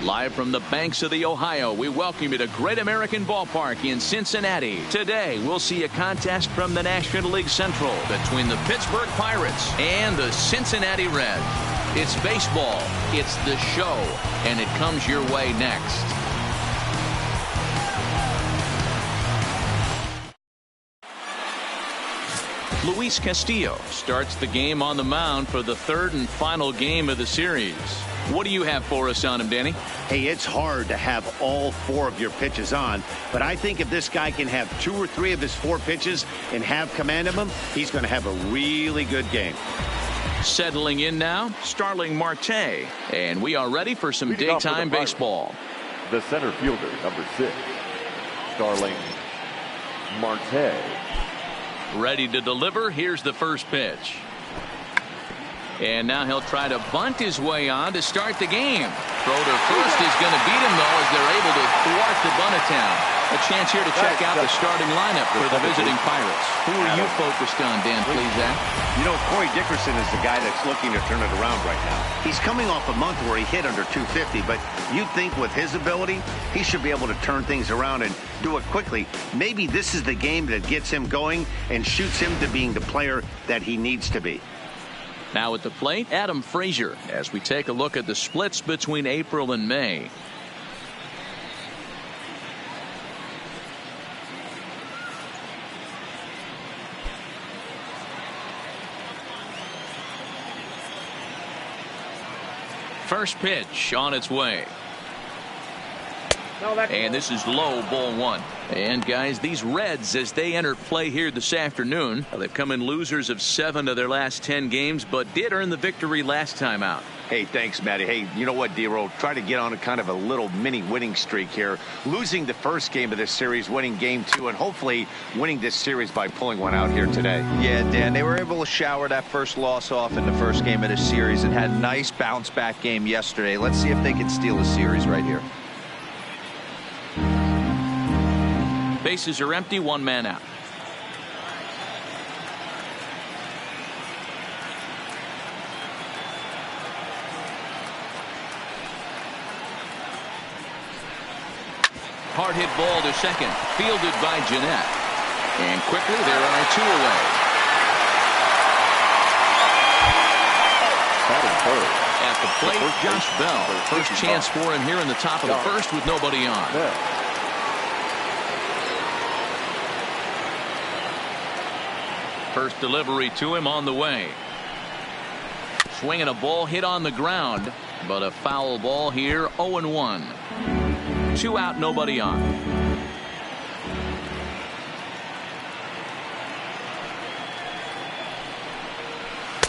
Live from the banks of the Ohio, we welcome you to Great American Ballpark in Cincinnati. Today, we'll see a contest from the National League Central between the Pittsburgh Pirates and the Cincinnati Reds. It's baseball, it's the show, and it comes your way next. Luis Castillo starts the game on the mound for the third and final game of the series. What do you have for us on him, Danny? Hey, it's hard to have all 4 of your pitches on, but I think if this guy can have 2 or 3 of his 4 pitches and have command of them, he's going to have a really good game. Settling in now, Starling Marte, and we are ready for some daytime baseball. The center fielder, number 6, Starling Marte. Ready to deliver. Here's the first pitch. And now he'll try to bunt his way on to start the game. Throw to first is going to beat him, though, as they're able to thwart the bunt attempt. A chance here to check out the starting lineup for the visiting Pirates. Who are you focused on, Dan Plesac? You know, Corey Dickerson is the guy that's looking to turn it around right now. He's coming off a month where he hit under 250, but you'd think with his ability, he should be able to turn things around and do it quickly. Maybe this is the game that gets him going and shoots him to being the player that he needs to be. Now at the plate, Adam Frazier, as we take a look at the splits between April and May. First pitch on its way. And this is low, ball 1. And guys, these Reds, as they enter play here this afternoon, they've come in losers of 7 of their last 10 games, but did earn the victory last time out. Hey, thanks, Matty. Hey, you know what, D-Roll? Try to get on a kind of a little mini winning streak here. Losing the first game of this series, winning game 2, and hopefully winning this series by pulling one out here today. Yeah, Dan, they were able to shower that first loss off in the first game of this series and had a nice bounce-back game yesterday. Let's see if they can steal the series right here. Bases are empty, 1 man out. Hard hit ball to second, fielded by Jeanette. And quickly there are 2 away. At the plate, Josh Bell. First chance for him here in the top of the first with nobody on. First delivery to him on the way. Swinging a ball hit on the ground, but a foul ball here, 0-1. 2 out, nobody on.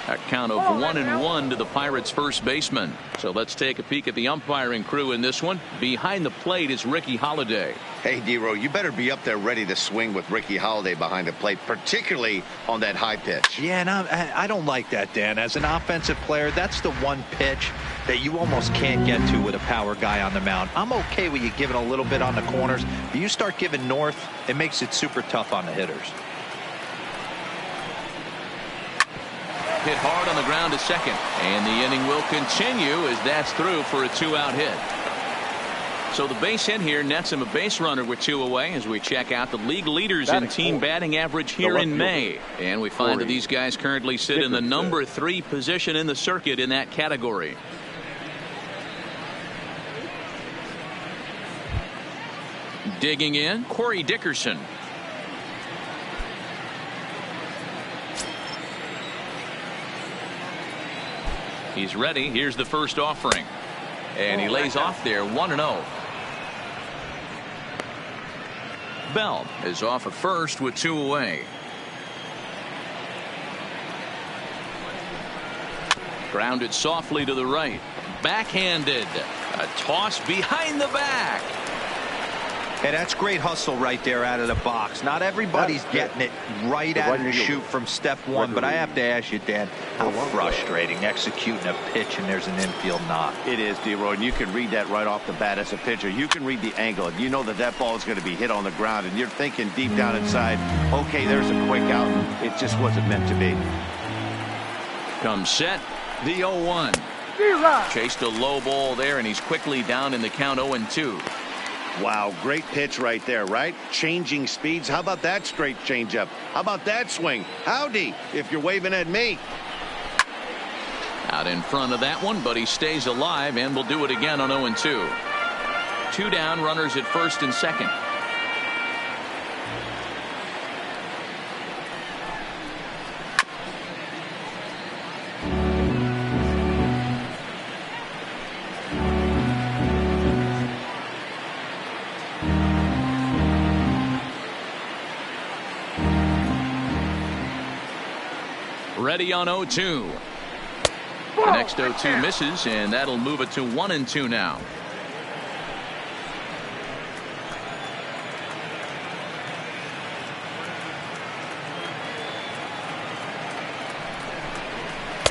A count of 1-1 to the Pirates' first baseman. So let's take a peek at the umpiring crew in this one. Behind the plate is Ricky Holiday. Hey, D-Row, you better be up there ready to swing with Ricky Holiday behind the plate, particularly on that high pitch. Yeah, and I don't like that, Dan. As an offensive player, that's the one pitch that you almost can't get to with a power guy on the mound. I'm okay with you giving a little bit on the corners, but you start giving north, it makes it super tough on the hitters. Hit hard on the ground to second, and the inning will continue as that's through for a 2-out hit. So the base hit here nets him a base runner with 2 away as we check out the league leaders in team batting average here in May. And we find that these guys currently sit in the number 3 position in the circuit in that category. Digging in, Corey Dickerson. He's ready. Here's the first offering. And he lays off there, 1-0. Bell is off at first with 2 away. Grounded softly to the right. Backhanded. A toss behind the back. Hey, that's great hustle right there out of the box. Not everybody's getting it right out of the chute from step 1, but I have to ask you, Dan, how frustrating executing a pitch and there's an infield knock. It is, D-Roy, and you can read that right off the bat as a pitcher. You can read the angle, and you know that that ball is going to be hit on the ground, and you're thinking deep down inside, okay, there's a quick out, and it just wasn't meant to be. Comes set, the 0-1. Chased a low ball there, and he's quickly down in the count 0-2. Wow, great pitch right there, right? Changing speeds. How about that straight changeup? How about that swing? Howdy, if you're waving at me. Out in front of that one, but he stays alive and will do it again on 0-2. 2 down, runners at first and second. Ready on 0-2. The next 0-2 misses, and that'll move it to 1-2 now.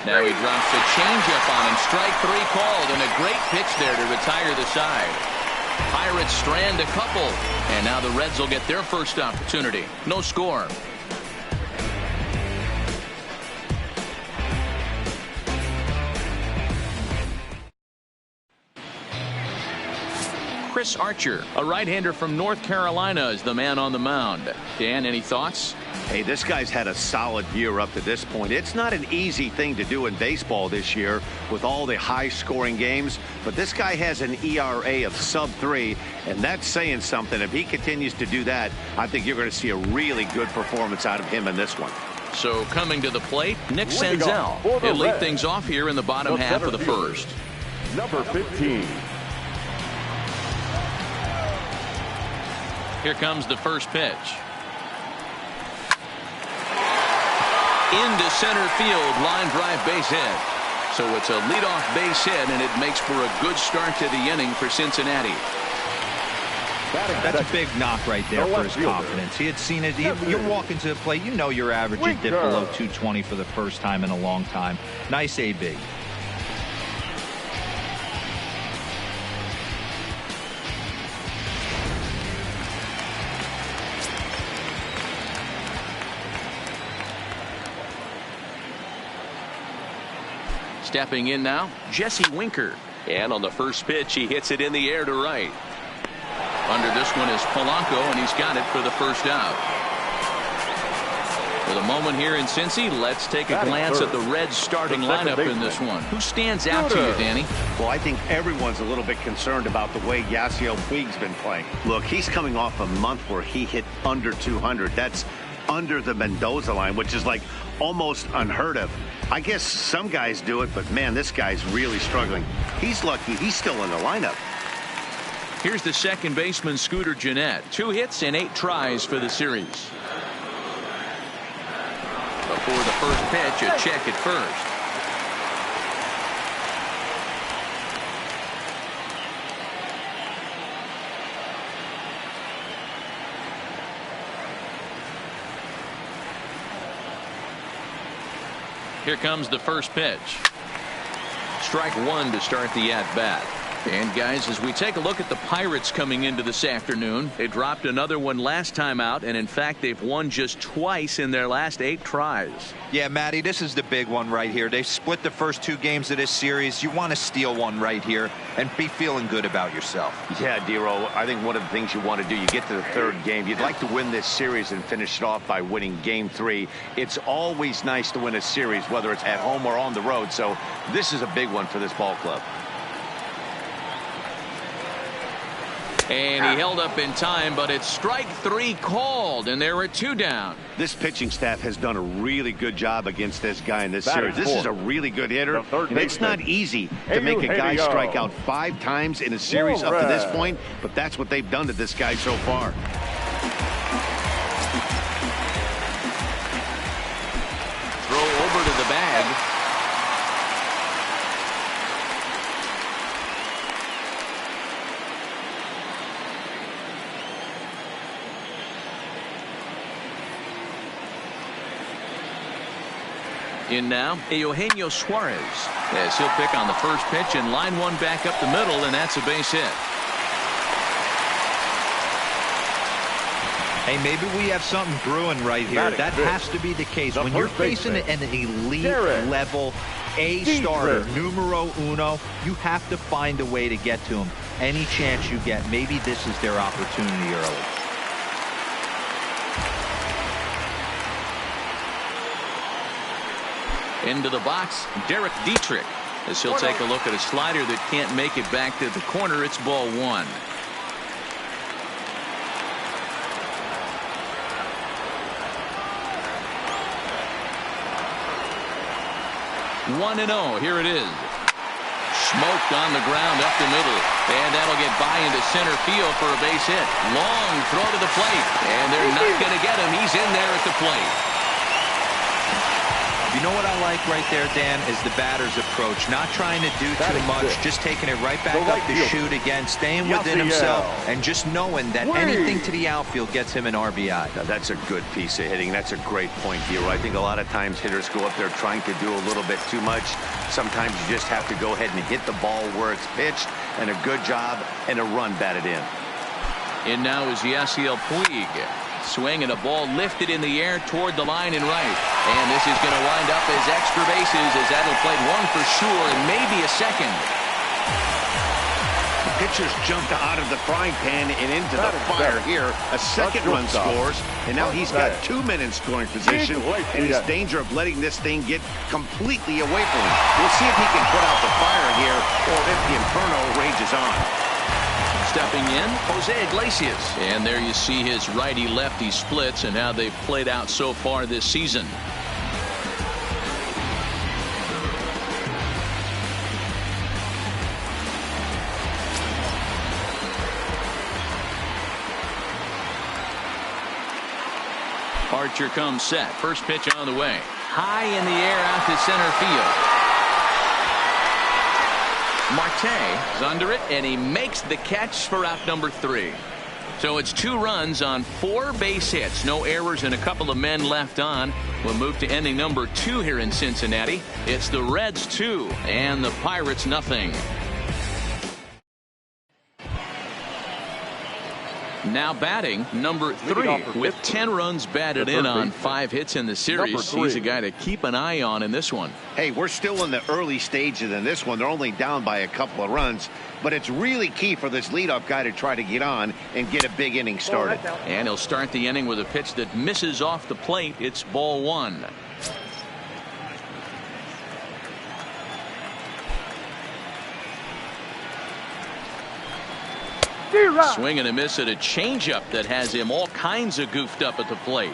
Now he drops a changeup on him. Strike 3 called, and a great pitch there to retire the side. Pirates strand a couple, and now the Reds will get their first opportunity. No score. Chris Archer, a right-hander from North Carolina, is the man on the mound. Dan, any thoughts? Hey, this guy's had a solid year up to this point. It's not an easy thing to do in baseball this year with all the high-scoring games, but this guy has an ERA of sub-3, and that's saying something. If he continues to do that, I think you're going to see a really good performance out of him in this one. So coming to the plate, Nick Senzel. He'll lead things off here in the bottom half of the first. Number 15. Here comes the first pitch. Into center field, line drive base hit. So it's a leadoff base hit, and it makes for a good start to the inning for Cincinnati. That's a big knock right there for his confidence. He had seen it. You're walking to the plate. You know your average would dip below 220 for the first time in a long time. Nice AB. Stepping in now, Jesse Winker. And on the first pitch, he hits it in the air to right. Under this one is Polanco, and he's got it for the first out. For the moment here in Cincy, let's take a glance at the Reds starting lineup in this one. Who stands out to you, Danny? Well, I think everyone's a little bit concerned about the way Yasiel Puig's been playing. Look, he's coming off a month where he hit under 200. That's under the Mendoza line, which is like almost unheard of. I guess some guys do it, but man, this guy's really struggling. He's lucky he's still in the lineup. Here's the second baseman, Scooter Gennett. 2 hits and 8 tries for the series. Before the first pitch, a check at first. Here comes the first pitch. Strike 1 to start the at-bat. And guys, as we take a look at the Pirates coming into this afternoon, they dropped another one last time out, and in fact they've won just twice in their last 8 tries. Yeah, Matty, this is the big one right here. They've split the first 2 games of this series. You want to steal one right here and be feeling good about yourself. Yeah, Dero, I think one of the things you want to do, you get to the 3rd game, you'd like to win this series and finish it off by winning game 3. It's always nice to win a series, whether it's at home or on the road, so this is a big one for this ball club. And he held up in time, but it's strike 3 called, and there are 2 down. This pitching staff has done a really good job against this guy in this series. This is a really good hitter, and it's not easy to make a guy strike out 5 times in a series up to this point, but that's what they've done to this guy so far. Throw over to the bag. In now, Eugenio Suarez, as he'll pick on the first pitch and line one back up the middle, and that's a base hit. Hey, maybe we have something brewing right here. That has to be the case. When you're facing an elite level A starter, numero uno. You have to find a way to get to him. Any chance you get, maybe this is their opportunity early. Into the box, Derek Dietrich, as he'll take a look at a slider that can't make it back to the corner. It's ball one. 1-0. Here it is. Smoked on the ground up the middle. And that'll get by into center field for a base hit. Long throw to the plate. And they're not going to get him. He's in there at the plate. You know what I like right there, Dan, is the batter's approach. Not trying to do too much, just taking it right back up the chute again, staying within himself, and just knowing that anything to the outfield gets him an RBI. Now, that's a good piece of hitting. That's a great point, Hero. I think a lot of times hitters go up there trying to do a little bit too much. Sometimes you just have to go ahead and hit the ball where it's pitched, and a good job and a run batted in. And now is Yasiel Puig. Swing and a ball lifted in the air toward the line and right. And this is going to wind up as extra bases, as that'll play one for sure and maybe a second. The pitcher's jumped out of the frying pan and into the fire here. A second run scores, and now he's got 2 men in scoring position, and he's in danger of letting this thing get completely away from him. We'll see if he can put out the fire here, or if the inferno rages on. Stepping in, Jose Iglesias. And there you see his righty-lefty splits and how they've played out so far this season. Archer comes set. First pitch on the way. High in the air out to center field. Marte is under it, and he makes the catch for out number 3. So it's 2 runs on 4 base hits. No errors and a couple of men left on. We'll move to inning number 2 here in Cincinnati. It's the Reds 2 and the Pirates nothing. Now batting number 3 with 10 runs batted in on 5 hits in the series. He's a guy to keep an eye on in this one. Hey, we're still in the early stages in this one. They're only down by a couple of runs, but it's really key for this leadoff guy to try to get on and get a big inning started. And he'll start the inning with a pitch that misses off the plate. It's ball 1. Swing and a miss at a changeup that has him all kinds of goofed up at the plate.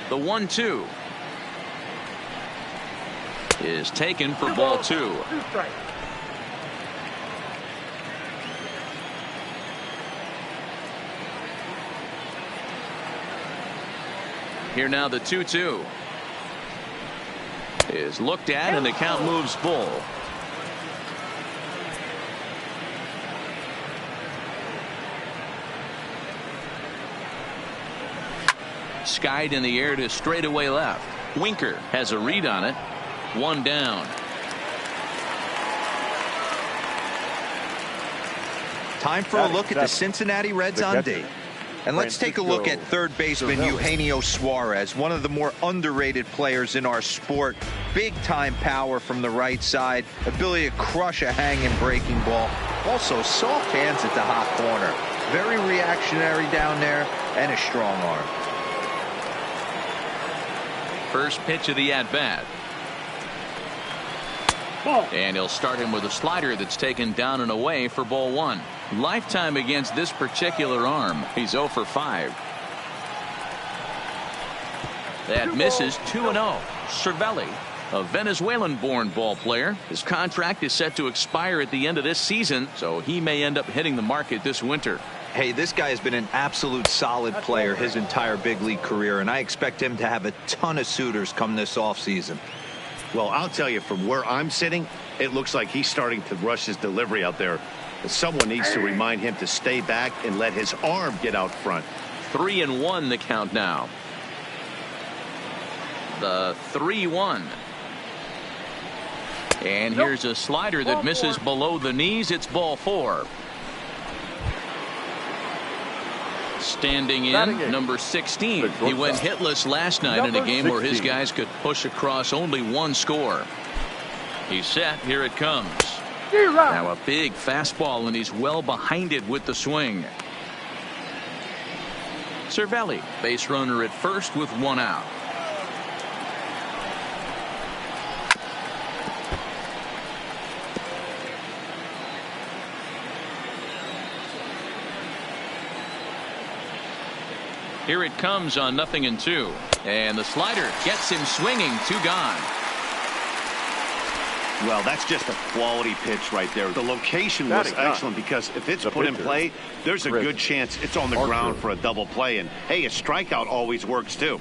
The 1-2 is taken for ball 2. Here now the 2-2 is looked at, and the count moves full. Skied in the air to straightaway left. Winker has a read on it. 1 down. Time for a look at the Cincinnati Reds on D. And let's take a look at third baseman Eugenio Suarez, one of the more underrated players in our sport. Big time power from the right side, ability to crush a hanging breaking ball. Also soft hands at the hot corner. Very reactionary down there, and a strong arm. First pitch of the at-bat. And he'll start him with a slider that's taken down and away for ball 1. Lifetime against this particular arm. He's 0 for 5. That misses. 2-0. Cervelli, a Venezuelan-born ball player. His contract is set to expire at the end of this season, so he may end up hitting the market this winter. Hey, this guy has been an absolute solid player his entire big league career, and I expect him to have a ton of suitors come this offseason. Well, I'll tell you, from where I'm sitting, it looks like he's starting to rush his delivery out there. Someone needs to remind him to stay back and let his arm get out front. 3-1 the count now. The 3-1. And here's a slider that misses below the knees. It's ball 4. Standing in, number 16. He went hitless last night in a game where his guys could push across only one score. He's set. Here it comes. Now a big fastball, and he's well behind it with the swing. Cervelli, base runner at first with 1 out. Here it comes on 0-2. And the slider gets him swinging. 2 gone. Well, that's just a quality pitch right there. The location was excellent because if it's put in play, there's a good chance it's on the ground for a double play. And, hey, a strikeout always works, too.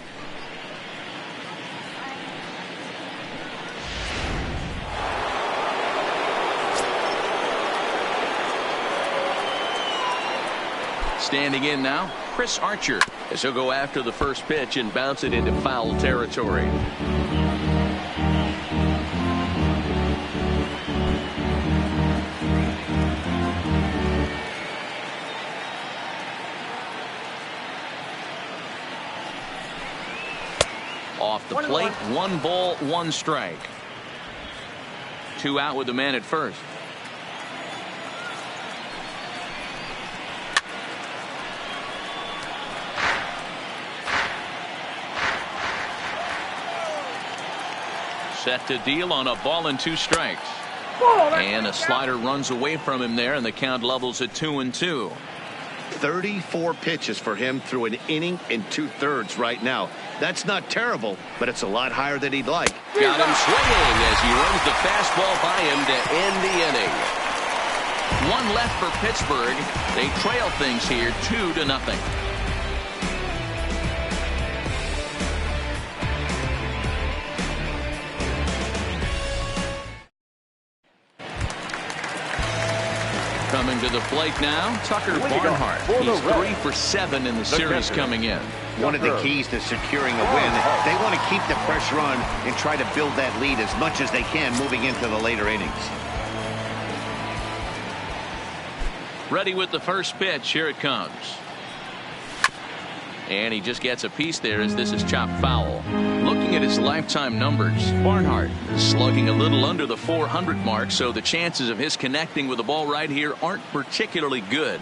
Standing in now, Chris Archer, as he'll go after the first pitch and bounce it into foul territory. Off the plate, 1 ball, 1 strike. 2 out with the man at first. Set to deal on a ball and 2 strikes. And a slider runs away from him there, and the count levels at 2-2. 34 pitches for him through an inning and 2/3 right now. That's not terrible, but it's a lot higher than he'd like. Got him swinging as he runs the fastball by him to end the inning. 1 left for Pittsburgh. They trail things here 2-0. Coming to the plate now, Tucker Barnhart. He's 3 for 7 in the series coming in. One of the keys to securing a win, they want to keep the pressure on and try to build that lead as much as they can moving into the later innings. Ready with the first pitch. Here it comes. And he just gets a piece there as this is chopped foul. Looking at his lifetime numbers, Barnhart is slugging a little under the 400 mark, so the chances of his connecting with the ball right here aren't particularly good.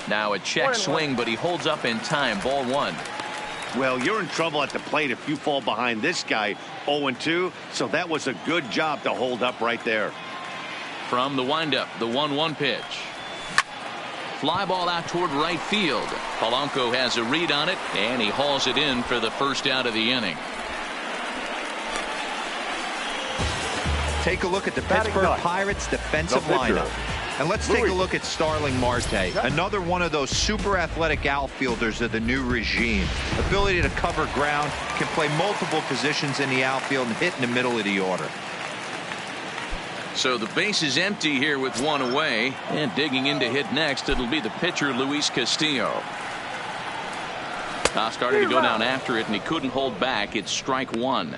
Now a check swing, but he holds up in time. Ball 1. Well, you're in trouble at the plate if you fall behind this guy 0-2, so that was a good job to hold up right there. From the windup, the 1-1 pitch. Fly ball out toward right field. Polanco has a read on it, and he hauls it in for the first out of the inning. Take a look at the Pittsburgh Pirates defensive lineup. And let's take a look at Starling Marte, another one of those super athletic outfielders of the new regime. Ability to cover ground, can play multiple positions in the outfield and hit in the middle of the order. So the base is empty here with 1 away, and digging in to hit next, it'll be the pitcher Luis Castillo. Starting to go down after it, and he couldn't hold back. It's strike 1.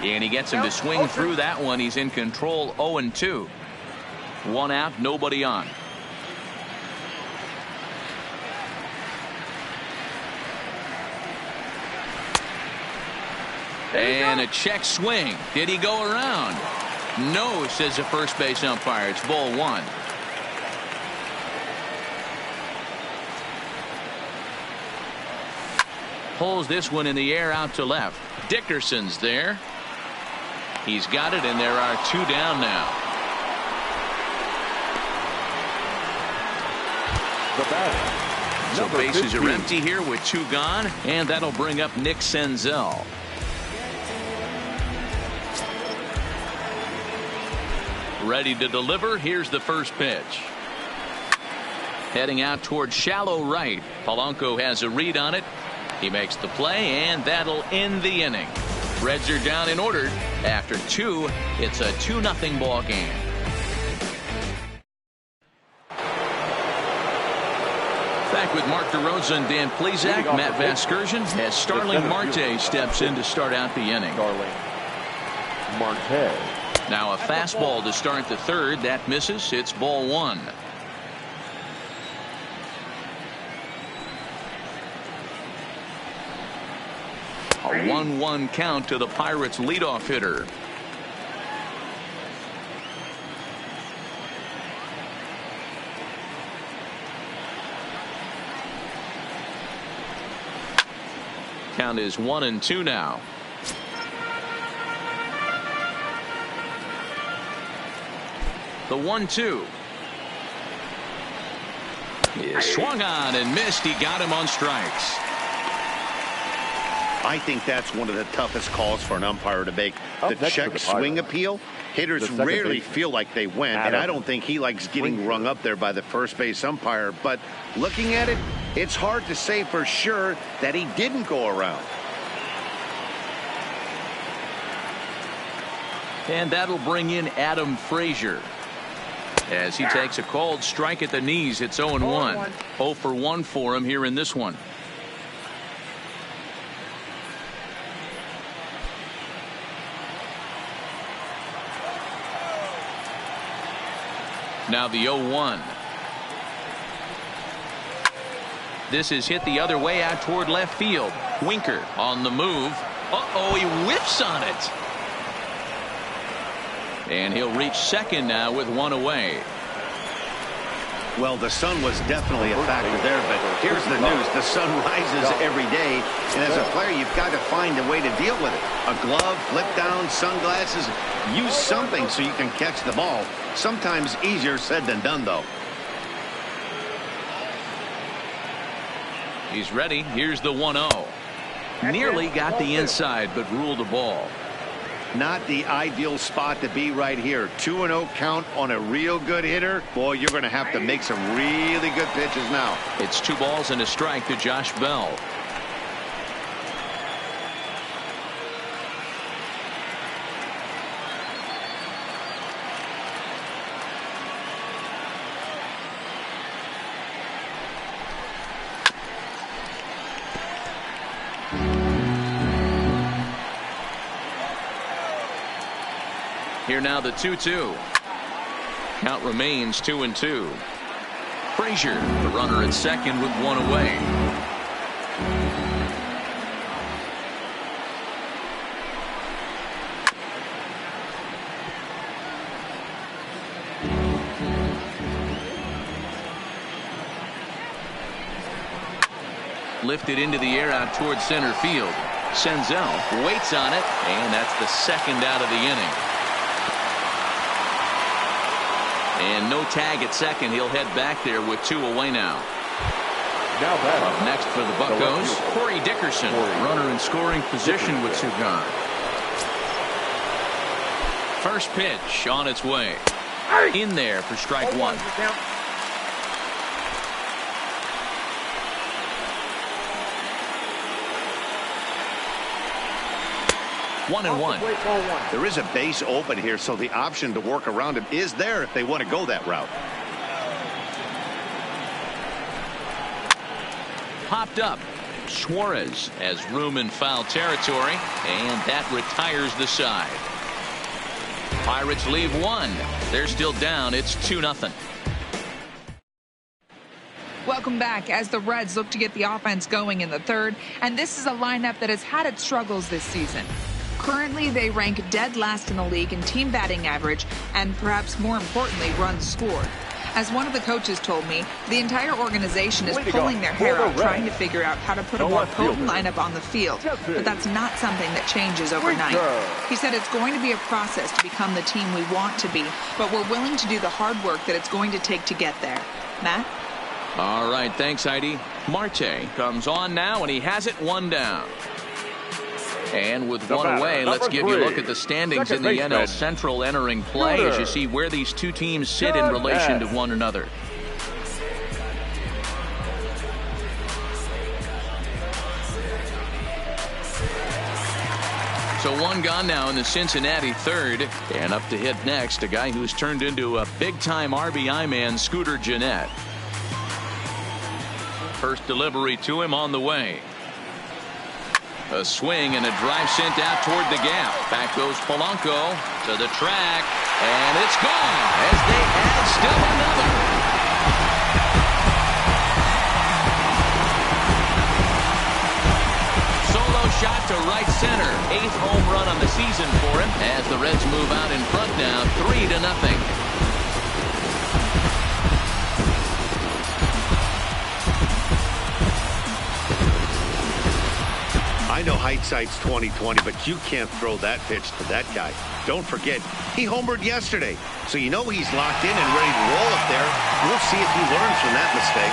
And he gets him to swing through that one. He's in control. 0-2. 1 out, nobody on. And a check swing. Did he go around? No, says the first base umpire. It's ball 1. Pulls this one in the air out to left. Dickerson's there. He's got it, and there are 2 down now. So bases are empty here with 2 gone, and that'll bring up Nick Senzel. Ready to deliver. Here's the first pitch. Heading out towards shallow right. Polanco has a read on it. He makes the play, and that'll end the inning. Reds are down in order. After 2, it's a 2-0 ball game. back with Mark DeRosa and Dan Plesac. Matt Vasgersian as Starling Marte steps in to start out the inning. Now a fastball to start the third. That misses. It's ball one. A 1-1 count to the Pirates leadoff hitter. Count is 1-2 now. The 1-2 is swung on and missed. He got him on strikes. I think that's one of the toughest calls for an umpire to make. The check swing appeal. Hitters rarely feel like they went, and I don't think he likes getting rung up there by the first base umpire. But looking at it, it's hard to say for sure that he didn't go around. And that'll bring in Adam Frazier as he takes a called strike at the knees. It's 0-1. 0 for 1 for him here in this one. Now the 0-1. This is hit the other way out toward left field. Winker on the move. Uh-oh, he whiffs on it. And he'll reach second now with one away. Well, the sun was definitely a factor there, but here's the news. The sun rises every day, and as a player, you've got to find a way to deal with it. A glove, flip down, sunglasses. Use something so you can catch the ball. Sometimes easier said than done, though. He's ready. Here's the 1-0. Nearly got the inside, but ruled a ball. Not the ideal spot to be right here. 2-0 count on a real good hitter. Boy, you're going to have to make some really good pitches now. It's 2 balls and a strike to Josh Bell. Here now the 2-2. Count remains 2-2. Frazier, the runner at second with one away. Lifted into the air out towards center field. Senzel waits on it, and that's the second out of the inning. And no tag at second. He'll head back there with 2 away now. Up next for the Buccos, Corey Dickerson, runner in scoring position with 2 gone. First pitch on its way. In there for strike 1. One and one. There is a base open here, so the option to work around him is there if they want to go that route. Popped up. Suarez has room in foul territory, and that retires the side. Pirates leave 1. They're still down. It's 2-0. Welcome back as the Reds look to get the offense going in the third, and this is a lineup that has had its struggles this season. Currently, they rank dead last in the league in team batting average and, perhaps more importantly, runs scored. As one of the coaches told me, the entire organization is pulling their hair out trying to figure out how to put a more potent lineup on the field. But that's not something that changes overnight. He said it's going to be a process to become the team we want to be, but we're willing to do the hard work that it's going to take to get there. Matt? All right, thanks, Heidi. Marte comes on now, and he has it 1 down. And with 1 away, let's give you a look at the standings in the NL Central entering play as you see where these 2 teams sit in relation to one another. So 1 gone now in the Cincinnati third, and up to hit next, a guy who's turned into a big-time RBI man, Scooter Gennett. First delivery to him on the way. A swing and a drive sent out toward the gap. Back goes Polanco to the track, and it's gone as they add still another. Solo shot to right center. 8th home run on the season for him as the Reds move out in front now 3-0. I know hindsight's 20/20, but you can't throw that pitch to that guy. Don't forget, he homered yesterday, so you know he's locked in and ready to roll up there. We'll see if he learns from that mistake.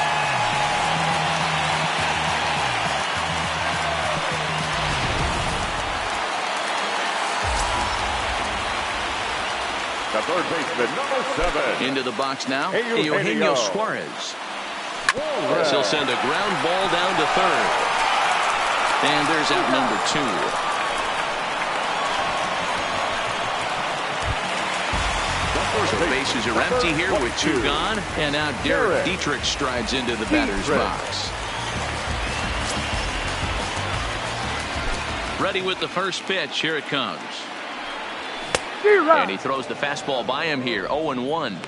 The third baseman, number 7. Into the box now, Eugenio Eugenio Suarez. As he'll send a ground ball down to third. And there's out number 2. So bases are empty here with 2 gone. And now Derek Dietrich strides into the batter's box. Ready with the first pitch. Here it comes. And he throws the fastball by him here. 0-1.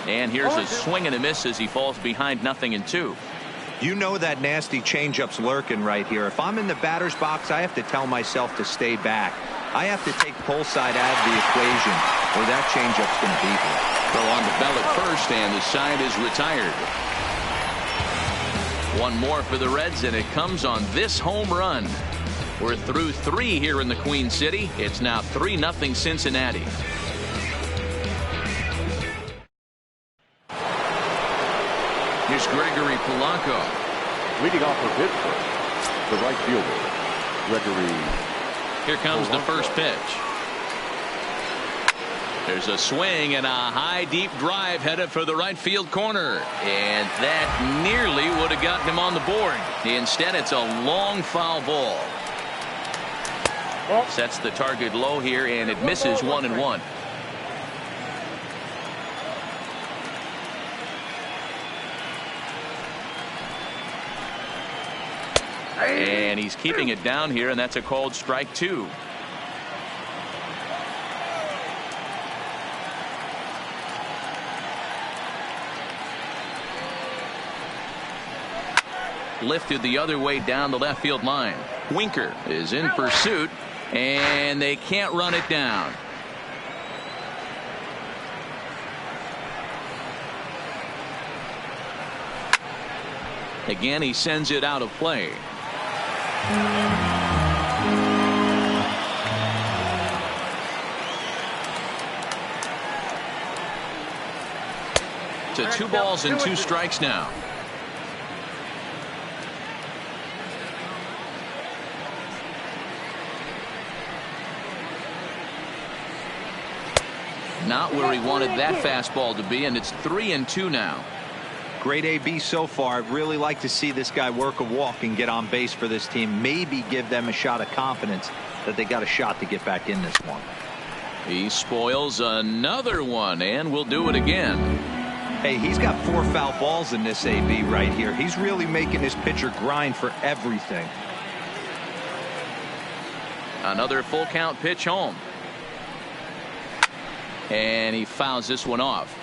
And here's a swing and a miss as he falls behind 0-2. You know that nasty changeup's lurking right here. If I'm in the batter's box, I have to tell myself to stay back. I have to take pull side out of the equation, or that changeup's going to beat me. Throw on the bell at first, and the side is retired. One more for the Reds, and it comes on this home run. We're through 3 here in the Queen City. It's now 3-0 Cincinnati. Here's Gregory Polanco. Leading off for Pittsburgh, the right fielder, Gregory. Here comes the first pitch. There's a swing and a high deep drive headed for the right field corner, and that nearly would have gotten him on the board. Instead, it's a long foul ball. Sets the target low here, and it misses 1-1. And he's keeping it down here, and that's a called strike 2. Lifted the other way down the left field line. Winker is in pursuit, and they can't run it down. Again, he sends it out of play. To 2 balls and 2 strikes now. Not where he wanted that fastball to be, and it's 3-2 now. Great AB so far. I'd really like to see this guy work a walk and get on base for this team. Maybe give them a shot of confidence that they got a shot to get back in this one. He spoils another one, and will do it again. Hey, he's got 4 foul balls in this AB right here. He's really making his pitcher grind for everything. Another full count pitch home. And he fouls this one off.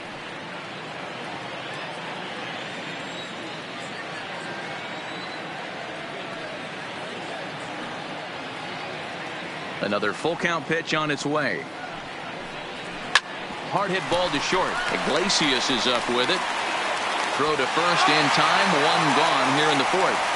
Another full count pitch on its way. Hard hit ball to short. Iglesias is up with it. Throw to first in time. 1 gone here in the 4th.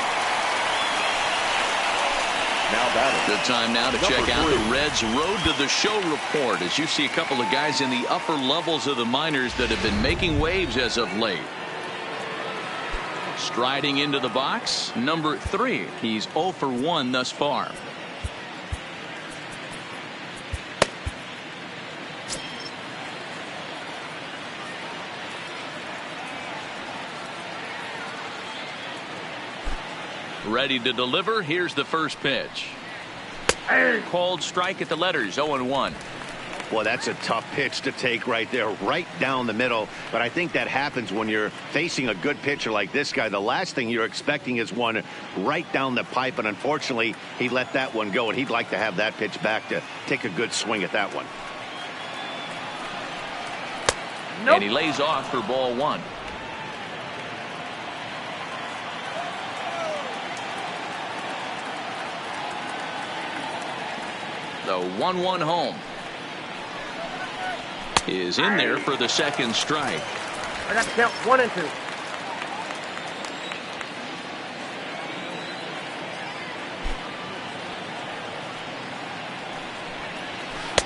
Good time now to check out the Reds' Road to the Show report, as you see a couple of guys in the upper levels of the minors that have been making waves as of late. Striding into the box, number 3. He's 0 for 1 thus far. Ready to deliver. Here's the first pitch. Called strike at the letters, 0-1. Well, that's a tough pitch to take right there, right down the middle. But I think that happens when you're facing a good pitcher like this guy. The last thing you're expecting is one right down the pipe. And unfortunately, he let that one go. And he'd like to have that pitch back to take a good swing at that one. Nope. And he lays off for ball 1. The 1-1 home is in there for the second strike. I got to count 1 and 2.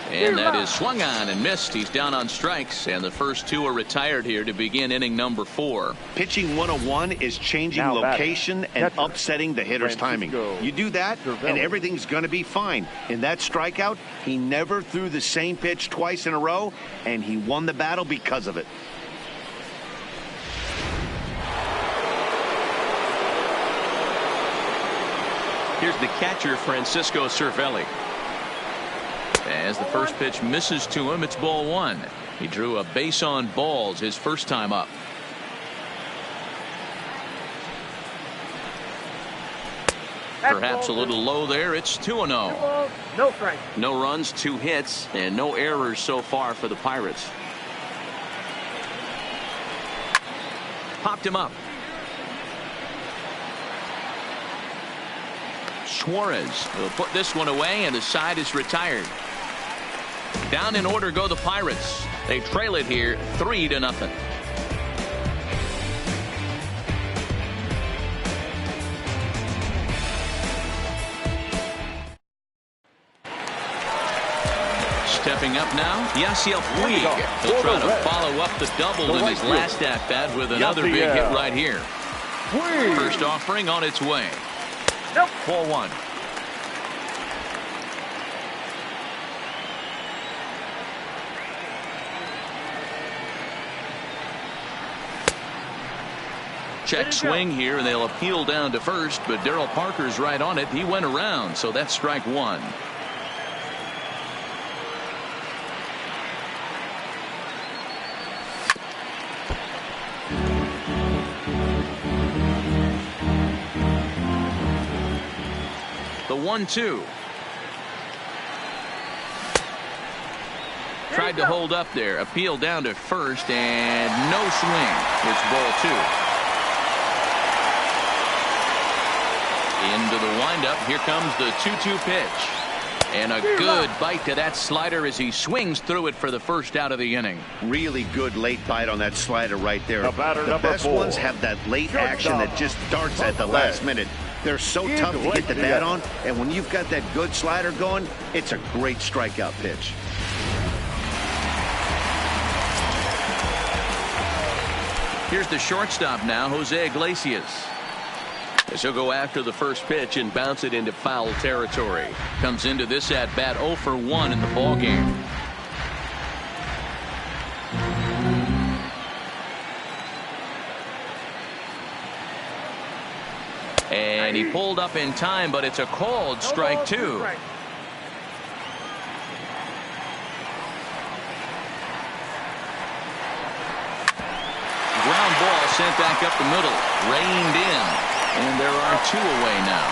And that is swung on and missed. He's down on strikes, and the first 2 are retired here to begin inning number 4. Pitching 101 is changing now location and catcher, upsetting the hitter's timing. You do that, and everything's going to be fine. In that strikeout, he never threw the same pitch twice in a row, and he won the battle because of it. Here's the catcher, Francisco Cervelli. As the first pitch misses to him, it's ball 1. He drew a base on balls his first time up. Perhaps a little low there. It's 2-0. No strike. No runs, 2 hits, and no errors so far for the Pirates. Popped him up. Suarez will put this one away, and the side is retired. Down in order go the Pirates. They trail it here 3-0. Stepping up now, Yasiel Puig. He'll try to follow up the double in his last at-bat with another big hit right here. First offering on its way. Nope. Ball 1. Check swing here, and they'll appeal down to first, but Darryl Parker's right on it. He went around, so that's strike 1. The 1-2. Tried to hold up there. Appeal down to first, and no swing. It's ball 2. Into the windup. Here comes the 2-2 pitch. And a good bite to that slider as he swings through it for the first out of the inning. Really good late bite on that slider right there. The batter, the number best 4. ones have that late action that just darts at the last minute. They're so tough to get the bat on, and when you've got that good slider going, it's a great strikeout pitch. Here's the shortstop now, Jose Iglesias. As he'll go after the first pitch and bounce it into foul territory. Comes into this at bat 0 for 1 in the ball game. And he pulled up in time, but it's a called strike 2. Ground ball sent back up the middle, reined in. And there are 2 away now.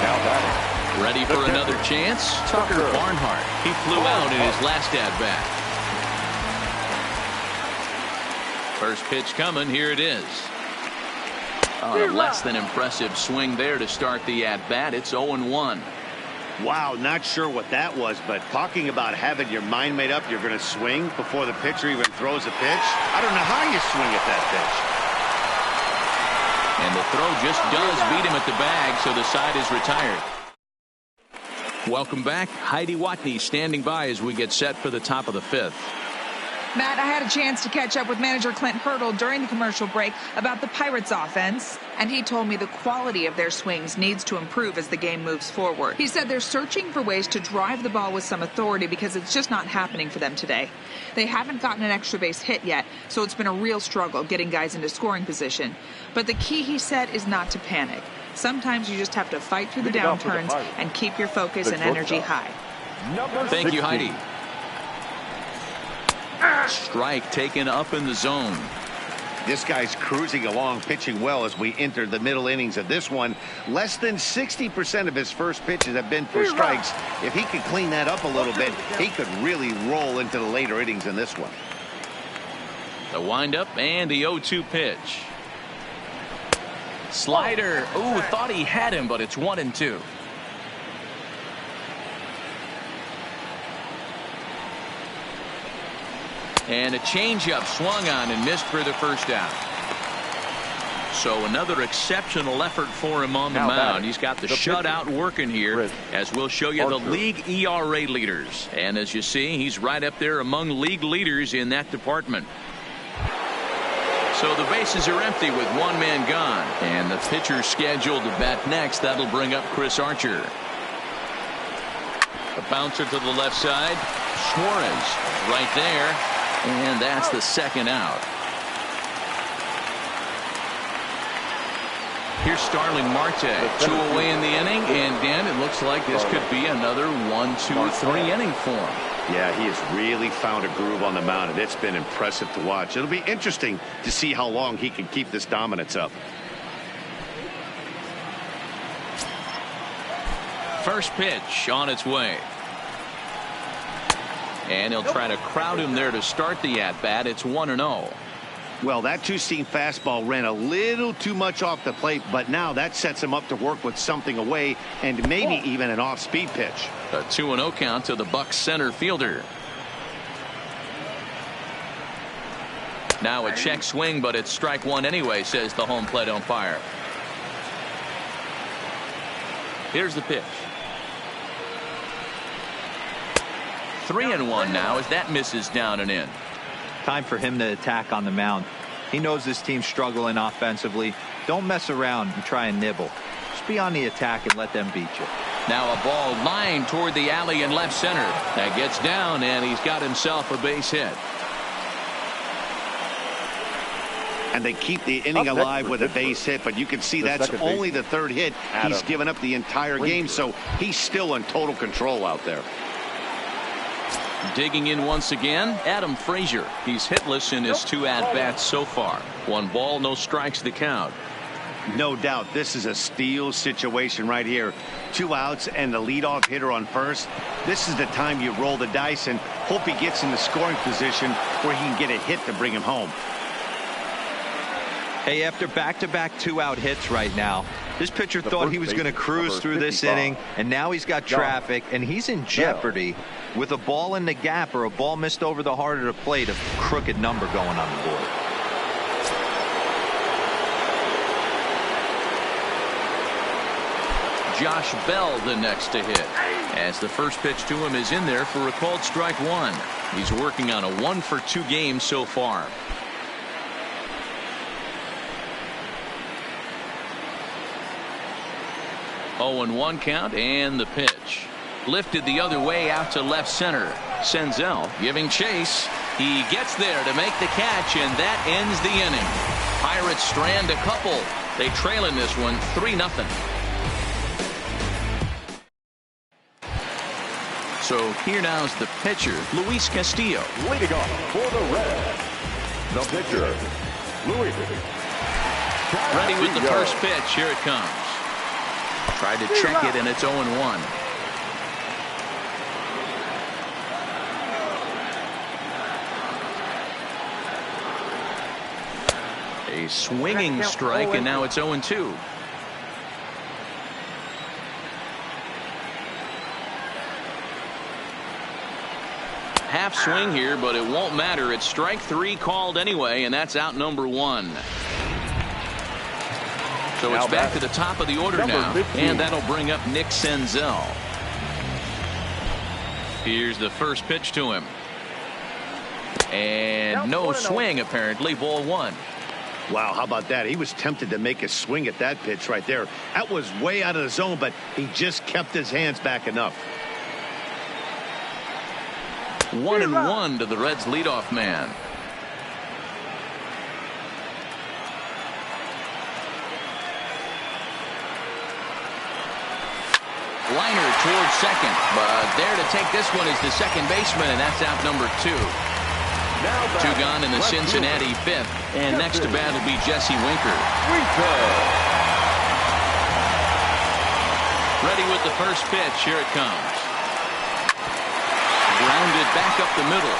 Now batting. Ready for another chance? Tucker Barnhart. He flew out in his last at-bat. First pitch coming. Here it is. A less than impressive swing there to start the at-bat. It's 0-1. Wow, not sure what that was, but talking about having your mind made up, you're going to swing before the pitcher even throws a pitch. I don't know how you swing at that pitch. And the throw just does beat him at the bag, so the side is retired. Welcome back. Heidi Watney standing by as we get set for the top of the 5th. Matt, I had a chance to catch up with manager Clint Hurdle during the commercial break about the Pirates offense, and he told me the quality of their swings needs to improve as the game moves forward. He said they're searching for ways to drive the ball with some authority because it's just not happening for them today. They haven't gotten an extra base hit yet, so it's been a real struggle getting guys into scoring position. But the key, he said, is not to panic. Sometimes you just have to fight through the downturns and keep your focus and energy high. Thank you, Heidi. Strike taken up in the zone. This guy's cruising along, pitching well as we enter the middle innings of this one. Less than 60% of his first pitches have been for strikes. If he could clean that up a little bit, he could really roll into the later innings in this one. The windup and the 0-2 pitch. Slider. Ooh, thought he had him, but it's 1-2. And a changeup swung on and missed for the first out. So another exceptional effort for him on the mound. He's got the shutout working here, as we'll show you the league ERA leaders. And as you see, he's right up there among league leaders in that department. So the bases are empty with one man gone. And the pitcher scheduled to bat next. That'll bring up Chris Archer. A bouncer to the left side. Suarez right there. And that's the second out. Here's Starling Marte. 2 away in the inning. And Dan, it looks like this could be another 1-2-3 inning for him. Yeah, he has really found a groove on the mound, and it's been impressive to watch. It'll be interesting to see how long he can keep this dominance up. First pitch on its way. And he'll try to crowd him there to start the at-bat. It's 1-0. Well, that two-seam fastball ran a little too much off the plate, but now that sets him up to work with something away and maybe even an off-speed pitch. A 2-0 count to the Bucs center fielder. Now a check swing, but it's strike one anyway, says the home plate umpire. Here's the pitch. 3-1 now as that misses down and in. Time for him to attack on the mound. He knows this team's struggling offensively. Don't mess around and try and nibble. Just be on the attack and let them beat you. Now a ball lined toward the alley in left center. That gets down, and he's got himself a base hit. And they keep the inning alive with a base hit, but you can see that's only the third hit. He's given up the entire game, so he's still in total control out there. Digging in once again, Adam Frazier. He's hitless in his 2 at-bats so far. 1 ball, no strikes to count. No doubt this is a steal situation right here. 2 outs and the leadoff hitter on first. This is the time you roll the dice and hope he gets in the scoring position where he can get a hit to bring him home. Hey, after back-to-back 2-out hits right now, this pitcher thought he was going to cruise through this inning, and now he's got traffic, and he's in jeopardy with a ball in the gap or a ball missed over the heart of the plate, a crooked number going on the board. Josh Bell the next to hit, as the first pitch to him is in there for a called strike one. He's working on a 1-for-2 game so far. Oh, and 1 count, and the pitch. Lifted the other way out to left center. Senzel giving chase. He gets there to make the catch, and that ends the inning. Pirates strand a couple. They trail in this one 3-0. So here now's the pitcher, Luis Castillo. Leading off for the Reds, the pitcher, Luis. Ready with the first pitch. Here it comes. Tried to check it, and it's 0-1. A swinging strike, and now it's 0-2. Half swing here, but it won't matter. It's strike 3 called anyway, and that's out number 1. So it's back to the top of the order now, and that'll bring up Nick Senzel. Here's the first pitch to him. And no swing, apparently. Ball 1. Wow, how about that? He was tempted to make a swing at that pitch right there. That was way out of the zone, but he just kept his hands back enough. 1-1 to the Reds' leadoff man. towards second, but there to take this one is the second baseman, and that's out number 2. Two gone in the Cincinnati fifth, and next to bat will be Jesse Winker. Ready with the first pitch. Here it comes. Grounded back up the middle.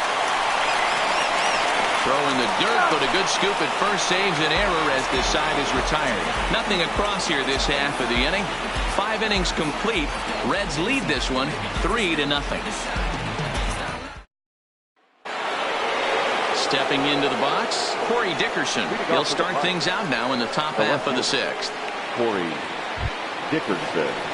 Throw in the dirt, but a good scoop at first saves an error as this side is retired. Nothing across here this half of the inning. 5 innings complete. Reds lead this one 3-0. Stepping into the box, Corey Dickerson. He'll start things out now in the top half of the 6th. Corey Dickerson.